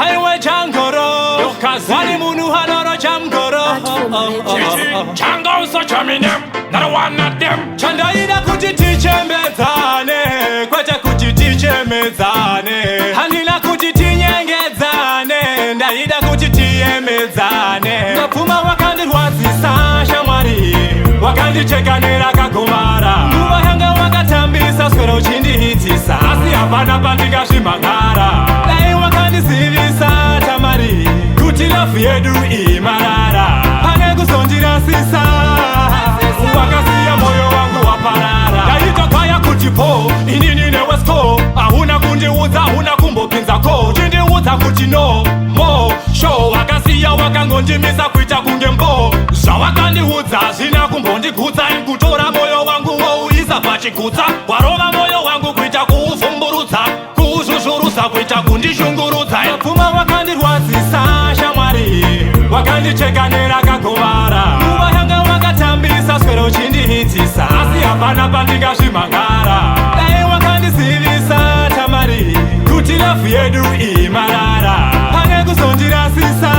haiwe changoro wani munu hanoro chamgoro Changa uso chaminem, not one of them. chandaida kuti tichembedzane kwete kuti tichemedzane handina kuti tinyengedzane ndaida kuti tiemedzane ngapfuma wakandirwadzisa shamwari wakandichekanera kagomara nguva yanga wakatambisa swero uchindihitisa asi hapana pandingazvimhangara dai wakandizivisa tamari kuti lavhu yedu imarara pane kuzondirasisa wakasiya moyo wangu waparara ndaitokaya kuti po inini newesko ahuna kundiudza ahuna kumbopinzako chindiudza kuti no mo sho wakasiya wakangondimisa kuita kunge mbo zvawakandiudza zvina kumbondigutsa kutora moyo wangu wouisa pachigutsa warova moyo wangu kuita kuuvhumburudza kuuzvuzvurusa kuita kundishungurudza pfuma wakandirwadzisa shamwari wakandichekanera kagomara nguva yanga wakatambisa swero uchindihitisa asi hapana pandingazvimhangara dai wakandizivisa tamari kuti lavhu yedu imarara pane kuzondirasisa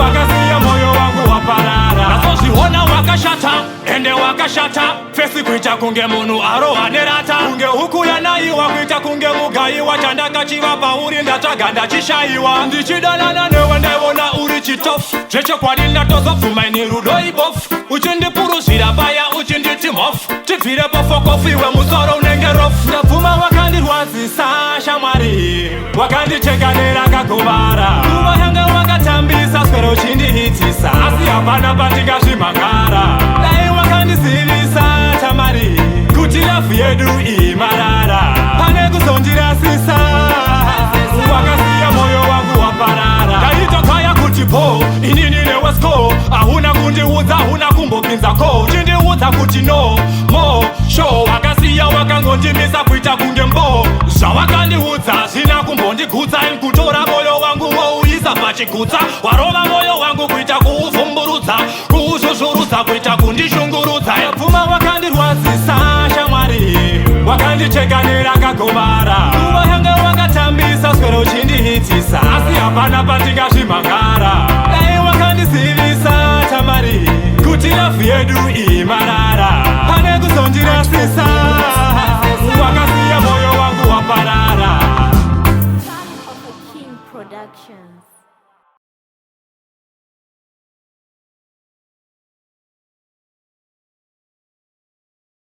wakasiya moyo wangu waparara nazozviona wakashata ende wakashata fesi kuita kunge munhu arohanerata kunge huku yanaiwa kuita kunge mugayiwa chandakachiva pauri ndatsvaga ndachishayiwa ndichidanana newe ndaivona uri chitofu zvechokwadi ndatozobvuma ini rudo ibofu uchindipuruzvira paya uchinditi mhofu tibvirepo fokofu iwe musoro unenge rofu ndabvuma wakandirwadzisa shamwari wakandichekanera kagomara nguva yanga wakatambisa swero uchindihitisa asi hapana pandingazvimhangara dai wakandizivisa tamari kuti lavhu yedu imarara pane kuzondirasisa wakasiya moyo wangu waparara ndaitokaya kuti po inini newesko ahuna kundiudza ahuna kumbopinzako chindiudza kuti no mo sho wakasiya wakangondimisa kuita kunge mbo zvawakandiudza zvina kumbondigutsa kutora moyo wangu wouisa pachigutsa warova moyo wangu kuita kuuvhumburudza kuuzvuzvurudza kuita kundishungurudza pfuma wakandirwadzisa shamwari wakandichekanera kagomara nguva yanga wakatambisa swero uchindihitisa asi hapana pandingazvimhangara dai wakandizivisa tamari kuti lavhu yedu imarara pane kuzondirasisa